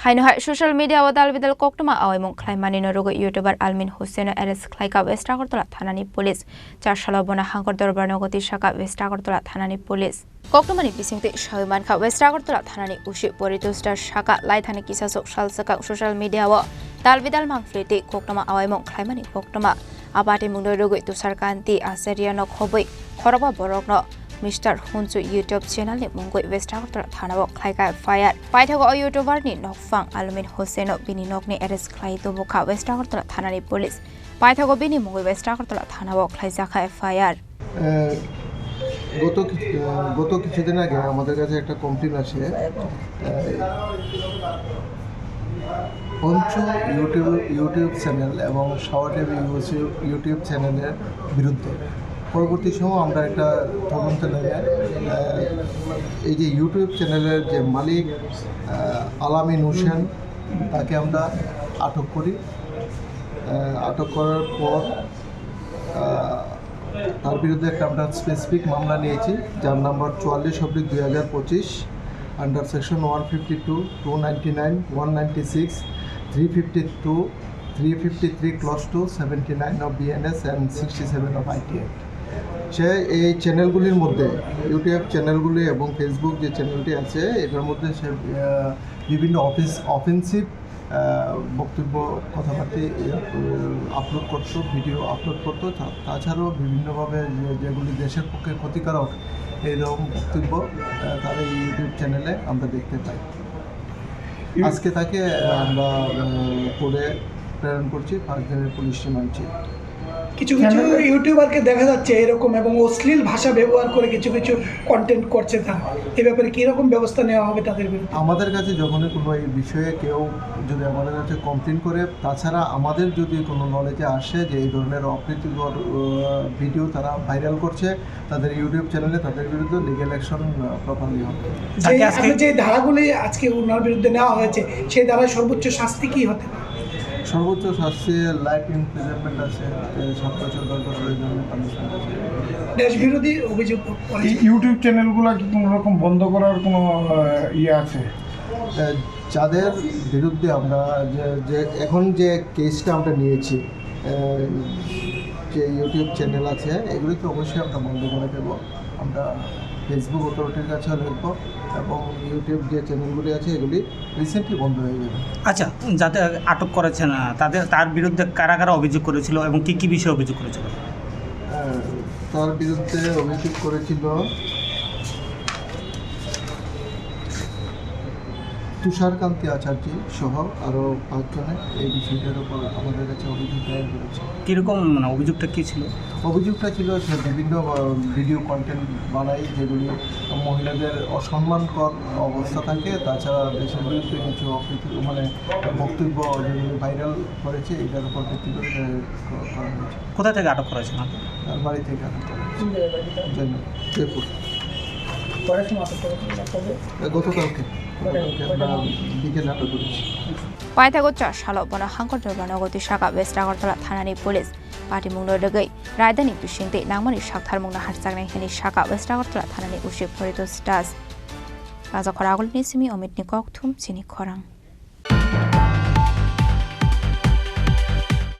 Hainohai social media wadal bidal koktoma awaimung klaimani norugo YouTuber Almin Hussein arrest klaika West Agartala thanani police Charsalabona hangor dorbar nogoti shaka West Agartala thanani police Koktomani bisingte Shaiman kha West Agartala thanani ushi poritustar shaka laithani kisasok salsaka social media wa dalbidal mangflete koktoma awaimung klaimani koktoma abate mungnorugo tusarkanti aseriano khoboi khoroba borokno Mr. Hunzu YouTube channel ni mungoi West Agartala thanao khlaika fire paithago YouTuber ni nokfang Almin Hussein bini nokni arrest khlai to bukha West Agartala thanani police paithago bini mungoi West Agartala thanao khlaijaka fire গত কিছুদিন আগে আমাদের কাছে একটা complain আসে পঞ্চ YouTube channel এবং shower YouTube চ্যানেলের বিরুদ্ধে পরবর্তী সময় আমরা একটা তদন্ত নেবে এই যে ইউটিউব চ্যানেলের যে মালিক আলামিন হোসেন তাকে আমরা আটক করি আটক করার পর তার বিরুদ্ধে একটা আমরা স্পেসিফিক মামলা নিয়েছি যার number 44/2025 under section 152, 299, 196, 352, 353 clause 2, 79 of BNS and 67 of ITA। সে এই চ্যানেলগুলির মধ্যে ইউটিউব চ্যানেলগুলি এবং ফেসবুক যে চ্যানেলটি আছে এটার মধ্যে সে বিভিন্ন অফেন্সিভ বক্তব্য কথাবার্তা আপলোড করতো ভিডিও আপলোড করতো তাছাড়াও বিভিন্নভাবে যেগুলি দেশের পক্ষে ক্ষতিকারক এইরকম বক্তব্য তার এই ইউটিউব চ্যানেলে আমরা দেখতে পাই। আজকে তাকে আমরা কোর্টে প্রেরণ করছি 5 দিনের পুলিশ রিমান্ডে। কিছু কিছু ইউটিউবারকে দেখা যাচ্ছে এরকম এবং অশ্লীল ভাষা ব্যবহার করে কিছু কিছু কন্টেন্ট করছে তারা এ ব্যাপারে কীরকম ব্যবস্থা নেওয়া হবে তাদের বিরুদ্ধে? আমাদের কাছে যখনই কোনো এই বিষয়ে কেউ যদি আমাদের কাছে কমপ্লেন করে তাছাড়া আমাদের যদি কোনো নলেজে আসে যে এই ধরনের অপ্রীতিকর ভিডিও তারা ভাইরাল করছে তাদের ইউটিউব চ্যানেলে তাদের বিরুদ্ধে লিগ্যাল অ্যাকশন প্রপারলি হবে। যে ধারাগুলি আজকে ওনার বিরুদ্ধে নেওয়া হয়েছে সেই ধারায় সর্বোচ্চ শাস্তি কী হতে পারে? সর্বোচ্চ শাস্তি লাইফ ইমপ্রিজনমেন্ট আছে, 7 বছর 10 বছরের জন্য পানিশমেন্ট আছে। দেশ বিরোধী অভিযোগ ইউটিউব চ্যানেলগুলো কি কোনো রকম বন্ধ করার কোনো আছে? যাদের বিরুদ্ধে আমরা যে এখন যে কেসটা আমরা নিয়েছি যে ইউটিউব চ্যানেল আছে এগুলি তো অবশ্যই আমরা বন্ধ করে দেবো। আমরা ফেসবুক অথরিটির কাছে লিখবো এবং ইউটিউব যে চ্যানেলগুলি আছে এগুলি রিসেন্টলি বন্ধ হয়ে যাবে। আচ্ছা, যাতে আটক করেছেন তার বিরুদ্ধে কারা কারা অভিযোগ করেছিল এবং কী কী বিষয়ে অভিযোগ করেছিল? তার বিরুদ্ধে অভিযোগ করেছিল তুষারকান্তি আচার্য সহ আরও 5 জনে এই বিষয়টার উপর আমাদের কাছে অভিযোগ দায়ের করেছে। কীরকম অভিযোগটা কী ছিল? অভিযোগটা ছিল সে বিভিন্ন ভিডিও কন্টেন্ট বানায় যেগুলি মহিলাদের অসম্মানকর অবস্থা থাকে, তাছাড়া দেশের বিরুদ্ধে কিছু বক্তব্য যেগুলি ভাইরাল করেছে এটার উপর ভিত্তি করে করা হয়েছে। কোথা থেকে আটক করেছেন? তার বাড়ি থেকে আটক করেছে জয়পুর। গতকালকে বিকেলে আটক করেছি। পাইথাগো Charsalabona hangor dorbar nogoti shaka West Agartala thanani police party mungno degai raidani bisingte nangmani shakthar mungna harjaknai hini shaka West Agartala thanani ushi poritus das raja khoragol ni simi omit ni kokthum chini khorang